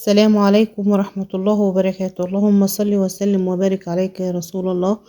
السلام عليكم ورحمة الله وبركاته. اللهم صل وسلم وبارك عليك يا رسول الله.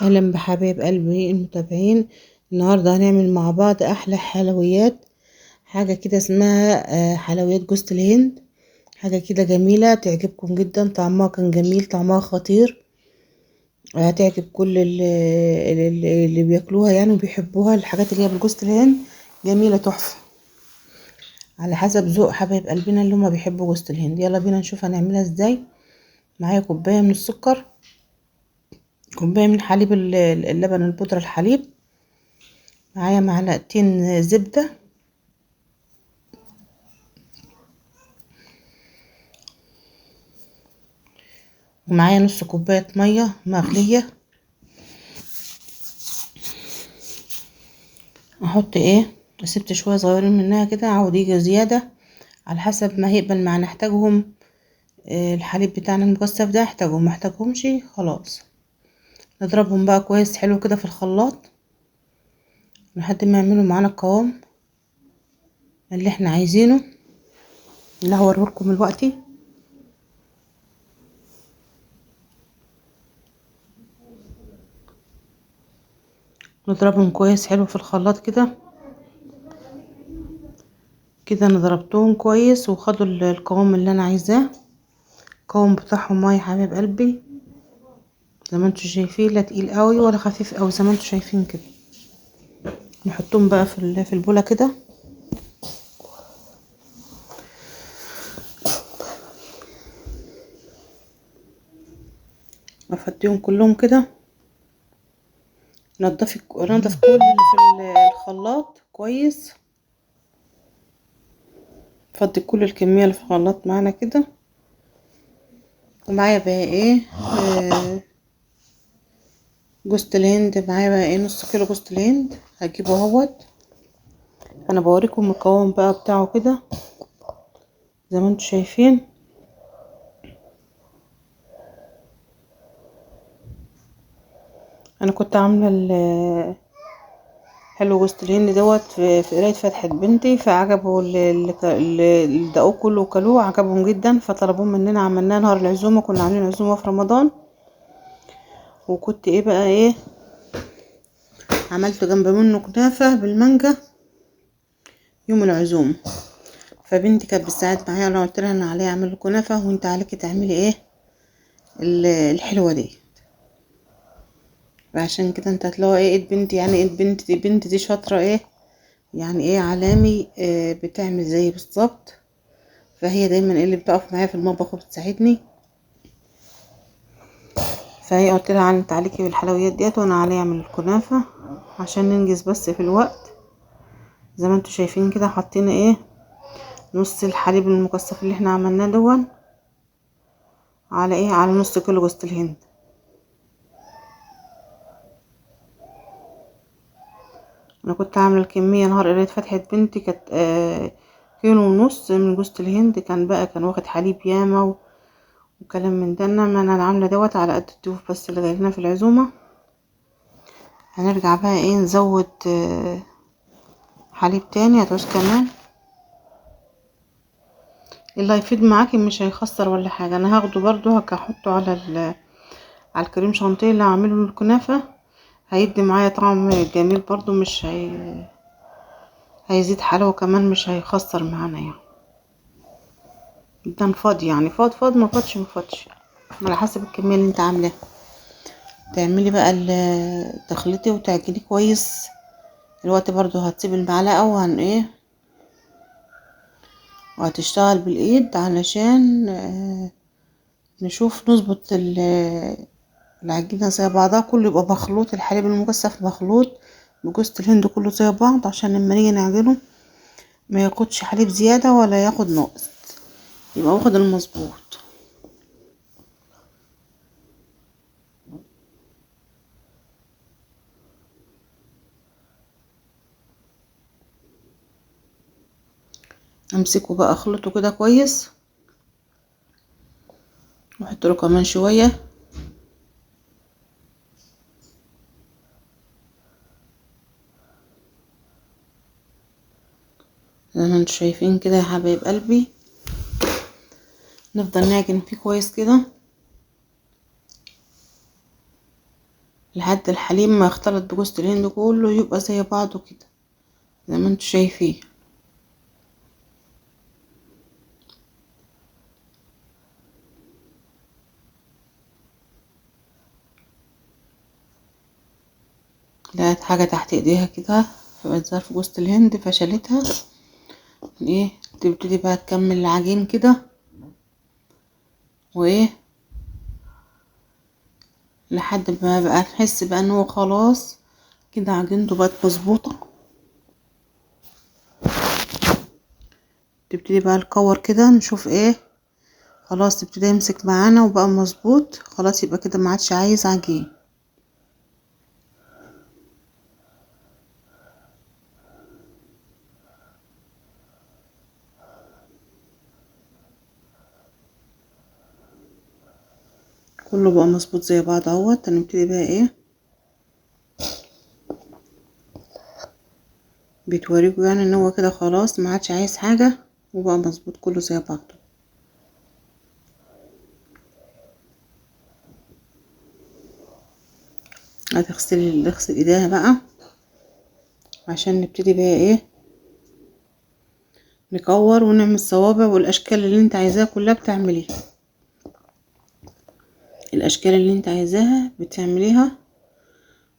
أهلا بحبايب قلبي المتابعين. النهاردة هنعمل مع بعض أحلى حلويات، حاجة كده اسمها حلويات جوز الهند. حاجة كده جميلة تعجبكم جدا، طعمها كان جميل، طعمها خطير. هتعجب كل اللي بياكلوها يعني وبيحبوها. الحاجات اللي هي بالجوز الهند جميلة تحفة، على حسب ذوق حبايب قلبنا اللي هما بيحبوا جوز الهند. يلا بينا نشوف هنعملها ازاي. معايا كوباية من السكر، كوباية من حليب اللبن البودرة الحليب، معايا معلقتين زبدة، ومعايا نص كوباية مية مغلية. احط سبت شوية صغيرين منها كده، عاود يجي زيادة على حسب ما هيقبل مع نحتاجهم. الحليب بتاعنا المكثف ده احتاجهم محتاجهمش خلاص. نضربهم بقى كويس حلو كده في الخلاط لحد ما يعملوا معانا القوام اللي احنا عايزينه، اللي هوريهولكم دلوقتي. نضربهم كويس حلو في الخلاط كده. كده انا ضربتهم كويس وخدوا القوام اللي انا عايزاه. القوام بتاعهم ميه حبيب قلبي، زي ما انتوا شايفين، لا تقيل قوي ولا خفيف قوي، زي ما انتوا شايفين كده. نحطهم بقى في البوله كده. افضيهم كلهم كده. نضف كل اللي في الخلاط كويس. فضي كل الكميه اللي في الخلاط معانا كده. ومعايا بقى جوز الهند. معايا بقى نص كيلو جوز الهند هجيبه اهوت. انا بوريكم القوام بقى بتاعه كده زي ما انتوا شايفين. انا كنت عامله حلو جوز الهند دوت في قرايه فتحة بنتي، فعجبوا اللي دقوه كله وكلوه، عجبهم جدا، فطلبوه مننا. عملناه نهار العزومه، كنا عاملين عزومه في رمضان. وكنت عملت جنب منه كنافه بالمانجا يوم العزومه. فبنتي كانت بتساعد معايا، انا قلت لها انا عليا اعمل الكنافه وانت عليكي تعملي الحلوه دي. فعشان كده انت هتلاقوا ايد بنتي، يعني ايد بنتي دي شاطره يعني علامي بتعمل زي بالظبط. فهي دايما اللي بتقف معايا في المطبخ وبتساعدني. فهي قلت لها انت عليكي بالحلويات ديت وانا عليا اعمل الكنافه عشان ننجز بس في الوقت. زي ما انتوا شايفين كده حطينا نص الحليب المكثف اللي احنا عملناه دون على على نص كيلو جوز الهند. انا كنت عامله الكميه نهار قريت فتحة بنتي كانت كيلو ونص من جوز الهند. كان واخد حليب ياما وكلام من ده، انما انا عامله دوت على قد الضيوف بس اللي جايلنا في العزومه. هنرجع بقى نزود حليب تاني هتعوز كمان. اللي هيفيد معاكي مش هيخسر ولا حاجه. انا هاخده برضو هحطه على الكريم شانتيه اللي هعمله الكنافه. هيدي معايا طعم جميل برضو، مش هيزيد حلاوه كمان، مش هيخسر معانا يعني. ده فاضي يعني فاض ما فاضش على حسب الكميه اللي انت عاملاها. تعملي بقى تخلطي وتعجني كويس. الوقت برضو هتسيب المعلقه وهتشتغل بالايد علشان نشوف نظبط العجينه زي بعضها، كله يبقى مخلوط. الحليب المكثف مخلوط بجوز الهند كله زي بعض، عشان لما نيجي نعجنه ما ياخدش حليب زياده ولا ياخد ناقص، يبقى واخد المظبوط. امسكه بقى اخلطه كده كويس واحط له كمان شويه. زي ما انتم شايفين كده يا حبايب قلبي. نفضل نعجن فيه كويس كده لحد الحليب ما يختلط بجوز الهند كله يبقى زي بعضه كده زي ما انتوا شايفين. لقيت حاجة تحت ايديها كده فبقت ظرف جوز الهند فشلتها. ايه تبتدي بقى تكمل العجين كده وايه لحد ما بقى نحس بقى ان هو خلاص كده عجينته بقت مظبوطه. تبتدي بقى نكور كده نشوف ايه خلاص تبتدي يمسك معانا وبقى مظبوط خلاص يبقى كده ما عادش عايز عجين. كله بقى مظبوط زي بعض اهوت. هنبتدي بقى ايه بتوريكوا يعني ان هو كده خلاص ما عادش عايز حاجه وبقى مظبوط كله زي بعضه. اغسل ايديها بقى عشان نبتدي بقى ايه نكور ونعمل صوابع والاشكال اللي انت عايزاها كلها بتعمليها. الاشكال اللي انت عايزاها بتعمليها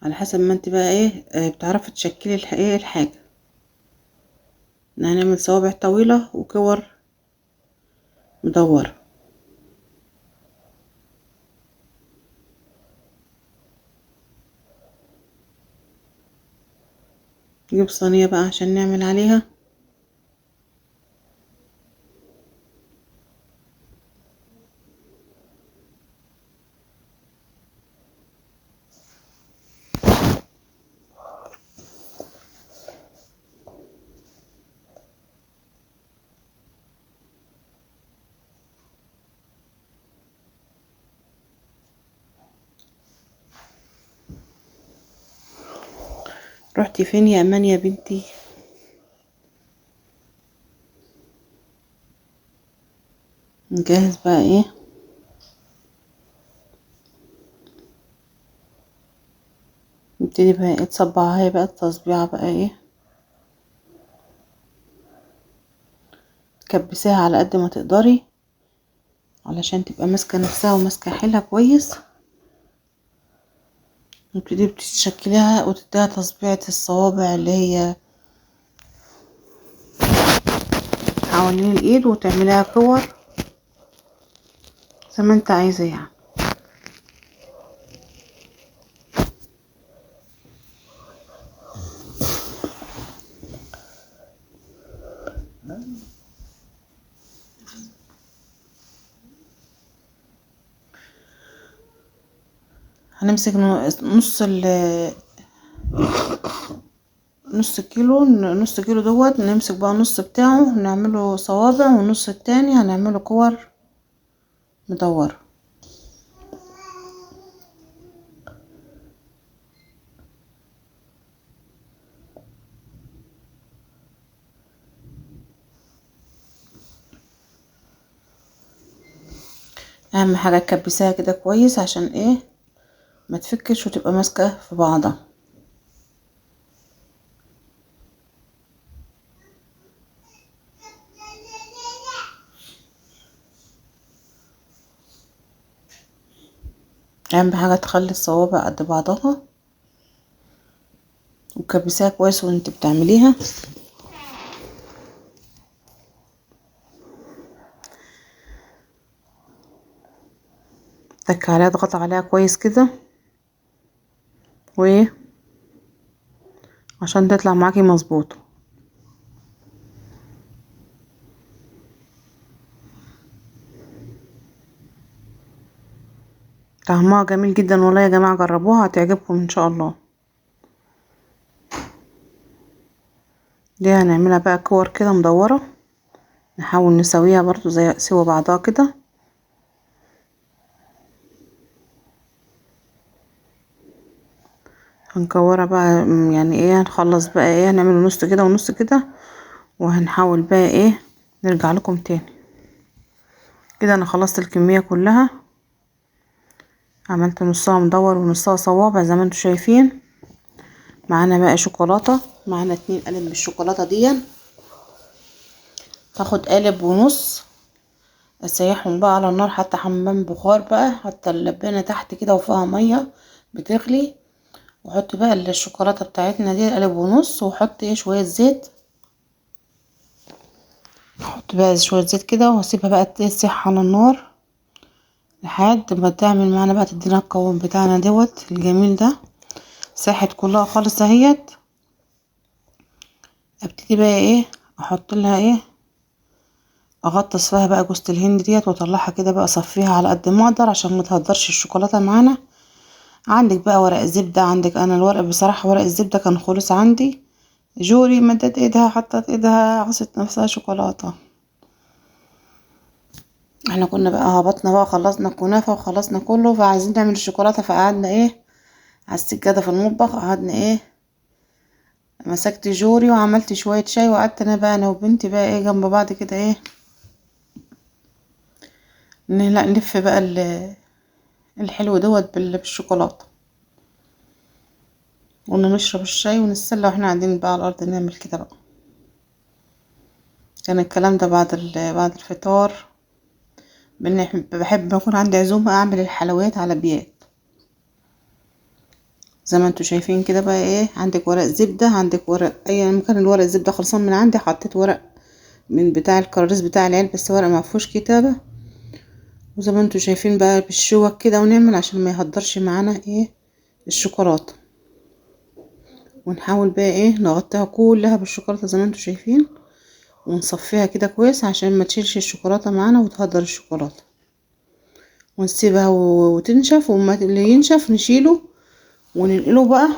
على حسب ما انت بقى ايه بتعرفي تشكلي ايه الحاجه. هنعمل صوابع طويله وكور مدوره. نجيب صينيه بقى عشان نعمل عليها. رحتي فين يا امان يا بنتي؟ نجهز بقى ايه نبتدي بقى ايه تصبعها هي بقى التصبيعه بقى ايه تكبسيها على قد ما تقدري علشان تبقى ماسكه نفسها وماسكه حيلها كويس. نبتدي بتشكليها وتديها تصبيعه الصوابع اللي هي حوالين الايد وتعمليها كور زي ما انت عايزه يعني. هنمسك نص كيلو دوت نمسك بقى نص بتاعه نعمله صوابع والنص التاني هنعمله كور مدورة. اهم حاجة تكبسيها كده كويس عشان ايه ما تفكش وتبقى ماسكة في بعضها. اهم حاجة تخلي الصوابع قد بعضها وكبسيها كويس وانت بتعمليها. تك عليها اضغط عليها كويس كده وايه عشان تطلع معاكي مظبوطه. طعمها جميل جدا والله يا جماعه جربوها هتعجبكم ان شاء الله. دي هنعملها بقى كور كده مدوره نحاول نسويها برضو زي سوا بعضها كده. هنكورها بقى يعني ايه هنخلص بقى ايه هنعمل نص كده ونص كده وهنحاول بقى ايه نرجع لكم تاني. كده انا خلصت الكمية كلها، عملت نصها مدور ونصها صوابع زي ما انتوا شايفين. معانا بقى شوكولاتة، معانا 2 قالب من الشوكولاتة دي. هاخد قالب ونص اسيحهم بقى على النار حتى حمام بخار بقى، حتى اللبانة تحت كده وفيها مية بتغلي. واحط بقى الشوكولاتة بتاعتنا دي قالب ونص، واحط شوية زيت. احط بقى شوية زيت كده واسيبها بقى تسيح على النار لحد ما تعمل معانا بقى، تدينا القوام بتاعنا دوت الجميل ده. ساحت كلها خالص اهيت. ابتدي بقى احط لها اغطس فيها بقى جوزة الهند ديت واطلعها كده بقى، اصفيها على قد ما اقدر عشان ما تهدرش الشوكولاته معانا. عندك بقى ورق زبده، عندك انا الورق بصراحه ورق الزبده كان خلص عندي. جوري مدت ايدها حطت ايدها عصت نفسها شوكولاته. احنا كنا بقى هبطنا بقى، خلصنا الكنافه وخلصنا كله، فعايزين نعمل الشوكولاته. فقعدنا على السجاده في المطبخ، قعدنا مسكت جوري وعملت شويه شاي، وقعدت انا وبنتي بقى جنب بعض كده نلف بقى الحلو دوت بالشوكولاته، نشرب الشاي ونتسلى واحنا قاعدين بقى على الارض نعمل كده بقى. كان الكلام ده بعد الفطار. بحب يكون عندي عزومه اعمل الحلويات على بيات زي ما انتوا شايفين كده بقى. عندك ورق زبده، عندك ورق اي مكان، الورق الزبده خلصان من عندي، حطيت ورق من بتاع الكراريس بتاع العيال، بس ورق ما فيهوش كتابه. وزي ما انتوا شايفين بقى بالشوك كده، ونعمل عشان ما يهدرش معانا الشوكولاته. ونحاول بقى نغطيها كلها بالشوكولاته زي ما انتوا شايفين، ونصفيها كده كويس عشان ما تشيلش الشوكولاته معانا وتهدر الشوكولاته. ونسيبها وتنشف، وما اللي ينشف نشيله وننقله بقى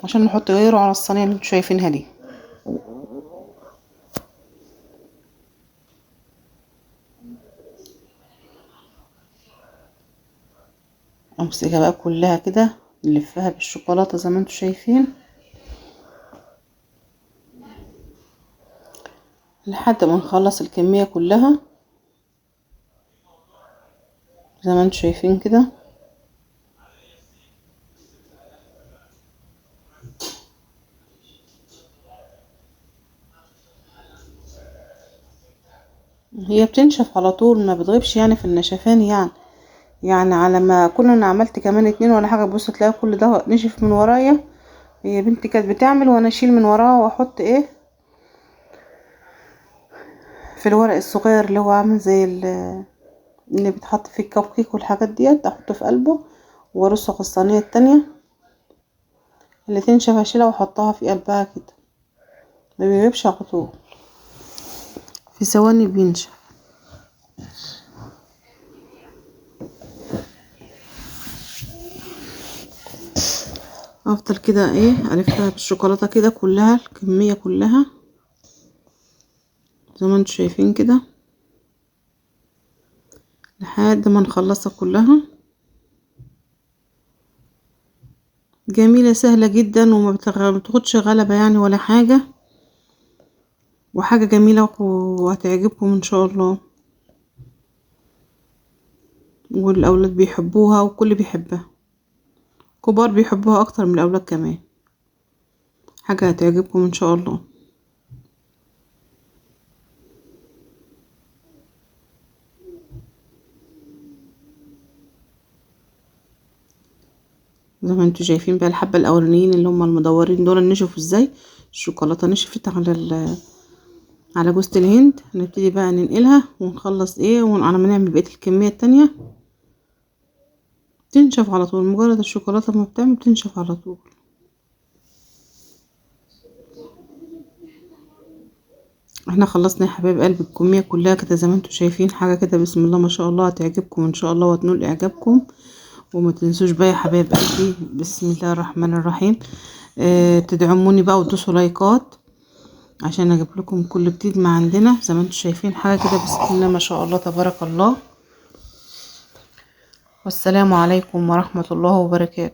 عشان نحط غيره على الصينيه اللي انتوا شايفينها دي. امسكها بقى كلها كده، نلفها بالشوكولاته زي ما انتوا شايفين لحد ما نخلص الكميه كلها زي ما انتوا شايفين كده. هي بتنشف على طول، ما بتغيبش في النشفان على ما انا عملت كمان 2 ولا حاجه. بص تلاقي كل ده نشف من ورايا. هي بنتي كانت بتعمل وانا اشيل من وراها واحط في الورق الصغير اللي هو عامل زي اللي بتحط فيه الكب كيك والحاجات ديت، احطه في قلبه وارصه في الصينيه التانية اللي تنشف، اشيلها واحطها في قلبها كده. ما بيغيبش على طول، في ثواني بينشف. افضل كده الفها بالشوكولاته كده كلها، الكميه كلها زي ما انتوا شايفين كده لحد ما نخلصها كلها. جميلة سهلة جدا وما بتاخدش غلبة ولا حاجة، وحاجة جميلة وهتعجبكم ان شاء الله. والاولاد بيحبوها وكل بيحبها، كبار بيحبوها اكتر من الاولاد كمان. حاجة هتعجبكم ان شاء الله. زي ما انتوا شايفين بقى الحبة الاولانيين اللي هم المدورين دول نشفوا ازاي. الشوكولاتة نشفت على جوزة الهند. هنبتدي بقى ننقلها ونخلص على ما نعمل بقية الكمية التانية. تنشف على طول، مجرد الشوكولاتة ما بتعمل تنشف على طول. احنا خلصنا يا حبايب قلب الكمية كلها كده زي ما انتوا شايفين. حاجة كده بسم الله ما شاء الله هتعجبكم ان شاء الله وتنول اعجابكم. وما تنسوش بقى يا حبايب قلبي بسم الله الرحمن الرحيم تدعموني بقى وتدوسوا لايكات عشان اجيب لكم كل جديد ما عندنا. زي ما انتوا شايفين حاجة كده بسم الله ما شاء الله تبارك الله. والسلام عليكم ورحمة الله وبركاته.